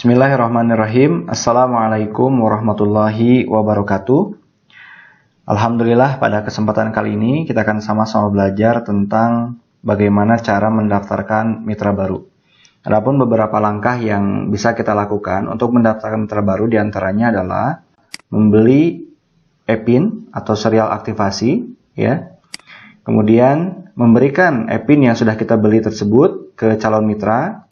Bismillahirrahmanirrahim. Assalamualaikum warahmatullahi wabarakatuh. Alhamdulillah, pada kesempatan kali ini kita akan sama-sama belajar tentang bagaimana cara mendaftarkan mitra baru. Adapun beberapa langkah yang bisa kita lakukan untuk mendaftarkan mitra baru diantaranya adalah membeli e-pin atau serial aktivasi, ya. Kemudian memberikan e-pin yang sudah kita beli tersebut ke calon mitra.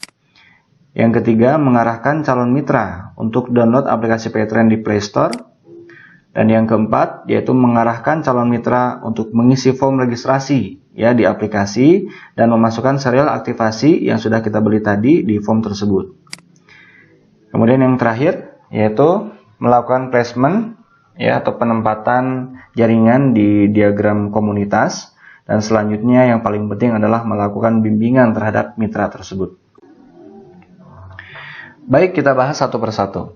Yang ketiga, mengarahkan calon mitra untuk download aplikasi Paytrend di Play Store. Dan yang keempat, yaitu mengarahkan calon mitra untuk mengisi form registrasi ya di aplikasi dan memasukkan serial aktivasi yang sudah kita beli tadi di form tersebut. Kemudian yang terakhir, yaitu melakukan placement ya atau penempatan jaringan di diagram komunitas. Dan selanjutnya yang paling penting adalah melakukan bimbingan terhadap mitra tersebut. Baik, kita bahas satu persatu.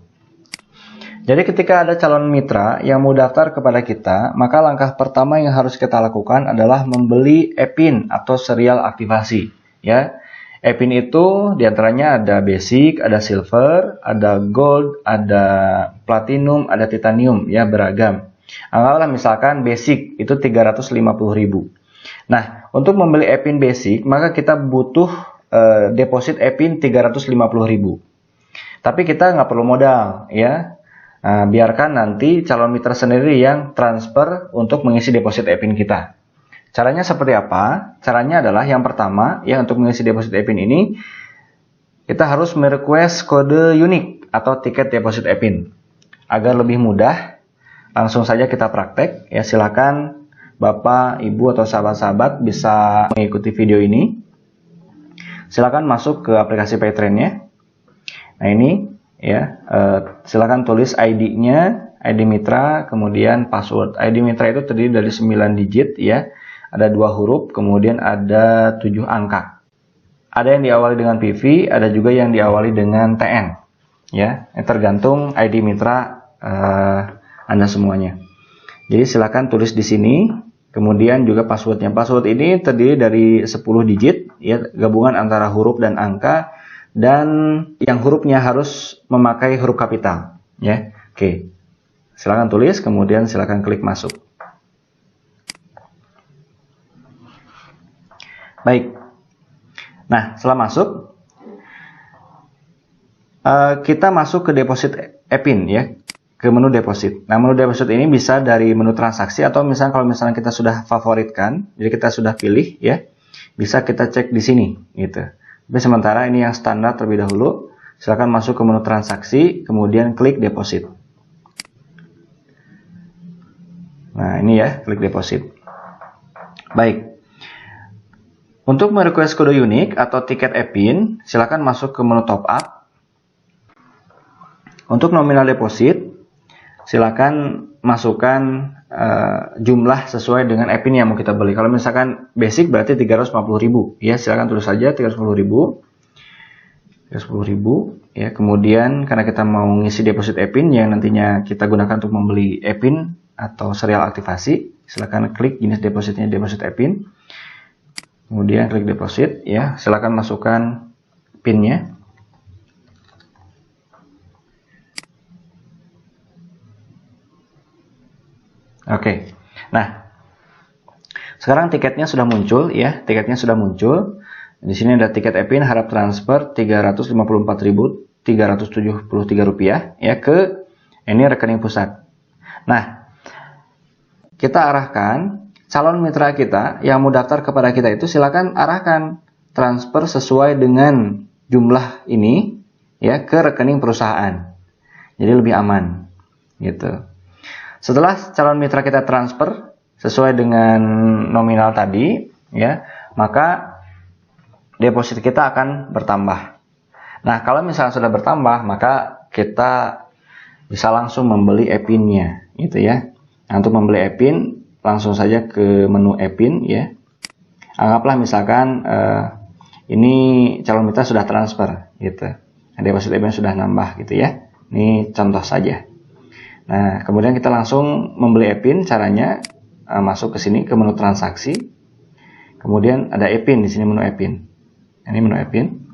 Jadi ketika ada calon mitra yang mau daftar kepada kita, maka langkah pertama yang harus kita lakukan adalah membeli e-pin atau serial aktivasi. Ya, e-pin itu diantaranya ada basic, ada silver, ada gold, ada platinum, ada titanium, ya beragam. Anggaplah misalkan basic itu 350.000. Nah, untuk membeli e-pin basic, maka kita butuh deposit e-pin 350.000. Tapi kita nggak perlu modal, ya. Nah, biarkan nanti calon mitra sendiri yang transfer untuk mengisi deposit e-pin kita. Caranya seperti apa? Caranya adalah yang pertama, ya untuk mengisi deposit e-pin ini, kita harus merequest kode unik atau tiket deposit e-pin. Agar lebih mudah, langsung saja kita praktek. Ya, silakan Bapak, Ibu, atau sahabat-sahabat bisa mengikuti video ini. Silakan masuk ke aplikasi Paytrend-nya. Nah ini ya, silakan tulis ID-nya, ID mitra, kemudian password. ID mitra itu terdiri dari 9 digit ya, ada 2 huruf, kemudian ada 7 angka. Ada yang diawali dengan PV, ada juga yang diawali dengan TN. Ya, tergantung ID mitra Anda semuanya. Jadi silakan tulis di sini, kemudian juga passwordnya. Password ini terdiri dari 10 digit, ya, gabungan antara huruf dan angka. Dan yang hurufnya harus memakai huruf kapital, ya. Oke, silakan tulis, kemudian silakan klik masuk. Baik. Nah, setelah masuk, kita masuk ke deposit e-pin, ya, ke menu deposit. Nah, menu deposit ini bisa dari menu transaksi atau misalnya kalau misalnya kita sudah favoritkan, jadi kita sudah pilih, ya, bisa kita cek di sini, gitu. Tapi sementara ini yang standar terlebih dahulu. Silakan masuk ke menu transaksi, kemudian klik deposit. Nah ini ya, klik deposit. Baik. Untuk merequest kode unik atau tiket e-pin, silakan masuk ke menu top up. Untuk nominal deposit, silakan masukkan jumlah sesuai dengan e-pin yang mau kita beli. Kalau misalkan basic berarti 350.000, ya silakan tulis saja 310.000. 310.000, ya. Kemudian karena kita mau ngisi deposit e-pin yang nantinya kita gunakan untuk membeli e-pin atau serial aktivasi, silakan klik jenis depositnya deposit e-pin. Kemudian klik deposit, ya. Silakan masukkan PIN-nya. Oke, nah sekarang tiketnya sudah muncul, ya, tiketnya sudah muncul. Di sini ada tiket e-pin harap transfer 354.373 rupiah, ya, ke ini rekening pusat. Nah, kita arahkan calon mitra kita yang mau daftar kepada kita itu silakan arahkan transfer sesuai dengan jumlah ini, ya, ke rekening perusahaan. Jadi lebih aman, gitu. Setelah calon mitra kita transfer sesuai dengan nominal tadi, ya, maka deposit kita akan bertambah. Nah, kalau misalnya sudah bertambah, maka kita bisa langsung membeli e-pinnya, gitu ya. Nah, untuk membeli e-pin, langsung saja ke menu e-pin, ya. Anggaplah misalkan ini calon mitra sudah transfer, gitu. Nah, deposit e-pin sudah nambah, gitu ya. Ini contoh saja. Nah, kemudian kita langsung membeli e-pin. Caranya masuk ke sini ke menu transaksi. Kemudian ada e-pin di sini, menu e-pin. Ini menu e-pin.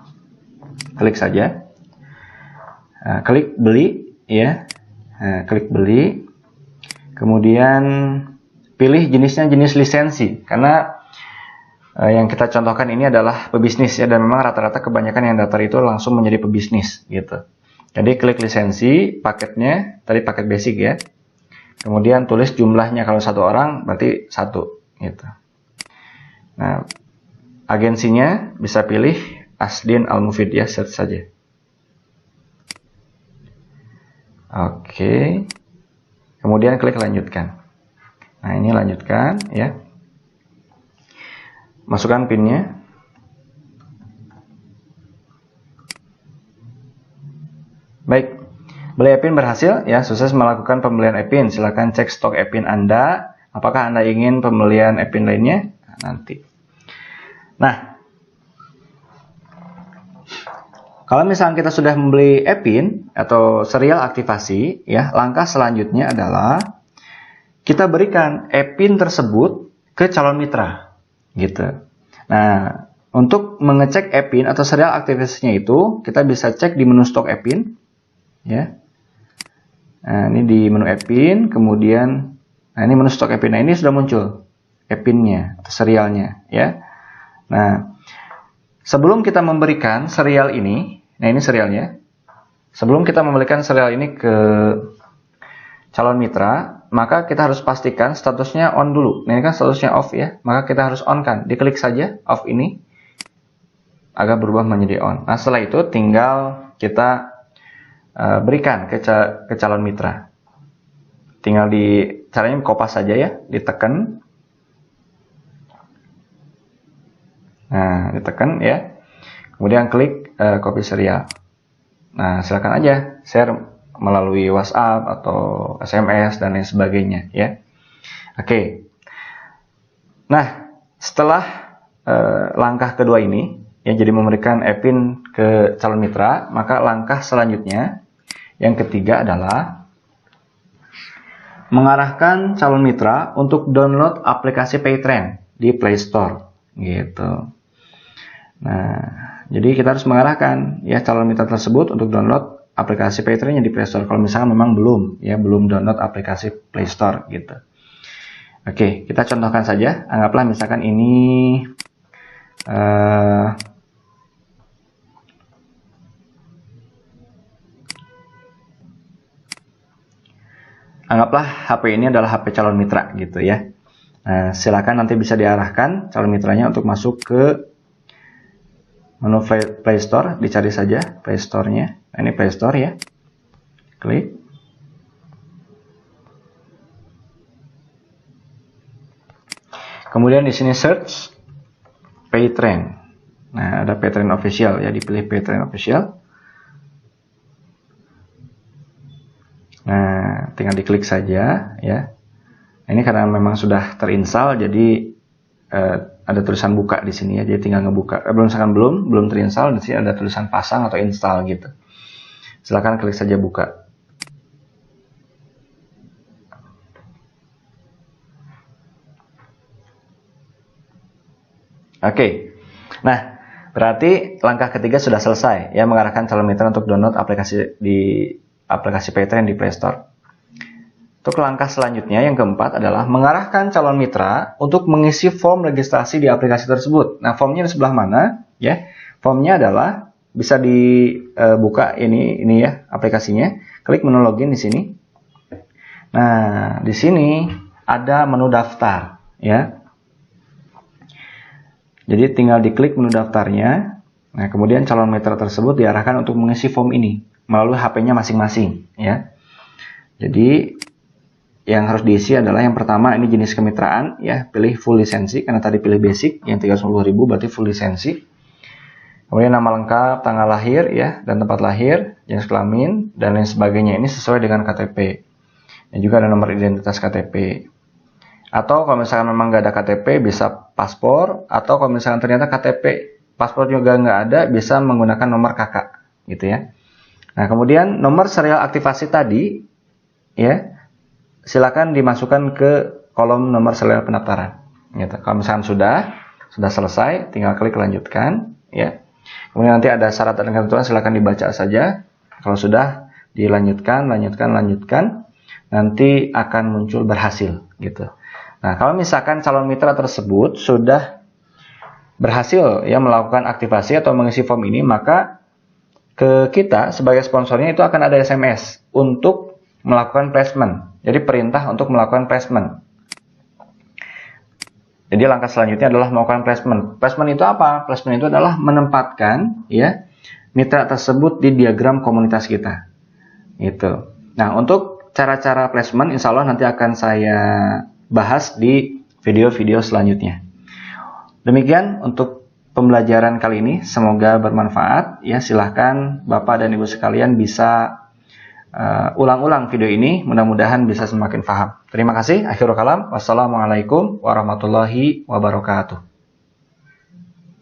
Klik saja. klik beli, ya. Klik beli. Kemudian pilih jenisnya jenis lisensi, karena yang kita contohkan ini adalah pebisnis ya, dan memang rata-rata kebanyakan yang daftar itu langsung menjadi pebisnis gitu. Jadi klik lisensi, paketnya, tadi paket basic ya. Kemudian tulis jumlahnya, kalau 1 orang berarti 1 gitu. Nah, agensinya bisa pilih Asdin Al-Mufid ya, search saja. Oke. Kemudian klik lanjutkan. Nah, ini lanjutkan ya. Masukkan PIN-nya. Baik. Beli e-pin berhasil ya, sukses melakukan pembelian e-pin. Silakan cek stok e-pin Anda. Apakah Anda ingin pembelian e-pin lainnya? Nah, nanti. Nah, kalau misalnya kita sudah membeli e-pin atau serial aktivasi, ya, langkah selanjutnya adalah kita berikan e-pin tersebut ke calon mitra, gitu. Nah, untuk mengecek e-pin atau serial aktivasinya itu, kita bisa cek di menu stok e-pin, ya. Nah, ini di menu e-pin, kemudian, nah ini menu stok e-pin. Nah, ini sudah muncul e-pinnya atau serialnya, ya. Nah, sebelum kita memberikan serial ini, nah ini serialnya. Sebelum kita memberikan serial ini ke calon mitra, maka kita harus pastikan statusnya on dulu. Nah, ini kan statusnya off ya, maka kita harus on kan. Diklik saja off ini agar berubah menjadi on. Nah, setelah itu tinggal kita berikan ke calon mitra. Tinggal caranya kopas saja ya, ditekan. Nah, ditekan ya. Kemudian klik copy serial. Nah, silakan aja share melalui WhatsApp atau SMS dan lain sebagainya ya. Oke. Nah, setelah langkah kedua ini ya, jadi memberikan e-pin ke calon mitra, maka langkah selanjutnya yang ketiga adalah mengarahkan calon mitra untuk download aplikasi Paytrend di Play Store gitu. Nah, jadi kita harus mengarahkan ya calon mitra tersebut untuk download aplikasi Paytrend di Play Store. Kalau misalnya memang belum download aplikasi Play Store gitu. Oke, kita contohkan saja. Anggaplah misalkan ini anggaplah HP ini adalah HP calon mitra gitu ya. Nah, silakan nanti bisa diarahkan calon mitranya untuk masuk ke menu Play Store, dicari saja Play Store-nya. Nah, ini Play Store ya. Klik. Kemudian di sini search Paytrend. Nah, ada Paytrend Official ya, dipilih Paytrend Official. Nah, tinggal diklik saja ya. Ini karena memang sudah terinstall, jadi ada tulisan buka di sini ya. Jadi tinggal ngebuka. Misalkan belum terinstall, di sini ada tulisan pasang atau install gitu. Silakan klik saja buka. Oke. Nah, berarti langkah ketiga sudah selesai ya, mengarahkan calon mitra untuk download aplikasi Paytrend di Play Store. Untuk langkah selanjutnya yang keempat adalah mengarahkan calon mitra untuk mengisi form registrasi di aplikasi tersebut. Nah, formnya di sebelah mana? Ya, formnya adalah bisa dibuka ini ya aplikasinya. Klik menu login di sini. Nah, di sini ada menu daftar, ya. Jadi tinggal diklik menu daftarnya. Nah, kemudian calon mitra tersebut diarahkan untuk mengisi form ini melalui HP-nya masing-masing, ya. Jadi yang harus diisi adalah yang pertama ini jenis kemitraan ya, pilih full lisensi karena tadi pilih basic yang 310.000 berarti full lisensi. Kemudian nama lengkap, tanggal lahir ya dan tempat lahir, jenis kelamin dan lain sebagainya, ini sesuai dengan KTP. Dan juga ada nomor identitas KTP. Atau kalau misalkan memang nggak ada KTP bisa paspor, atau kalau misalkan ternyata KTP paspor juga nggak ada bisa menggunakan nomor kakak gitu ya. Nah, kemudian nomor serial aktivasi tadi ya silakan dimasukkan ke kolom nomor serial pendaftaran. Gitu. Kalau misalkan sudah selesai, tinggal klik lanjutkan. Ya. Kemudian nanti ada syarat dan ketentuan, silakan dibaca saja. Kalau sudah, dilanjutkan, lanjutkan, nanti akan muncul berhasil gitu. Nah, kalau misalkan calon mitra tersebut sudah berhasil ya melakukan aktivasi atau mengisi form ini, maka ke kita sebagai sponsornya itu akan ada SMS untuk melakukan placement. Jadi perintah untuk melakukan placement. Jadi langkah selanjutnya adalah melakukan placement. Placement itu apa? Placement itu adalah menempatkan ya mitra tersebut di diagram komunitas kita. Gitu. Nah, untuk cara-cara placement insya Allah nanti akan saya bahas di video-video selanjutnya. Demikian untuk pembelajaran kali ini, semoga bermanfaat ya. Silahkan Bapak dan Ibu sekalian bisa ulang-ulang video ini, mudah-mudahan bisa semakin paham. Terima kasih. Akhirul kalam. Wassalamualaikum warahmatullahi wabarakatuh.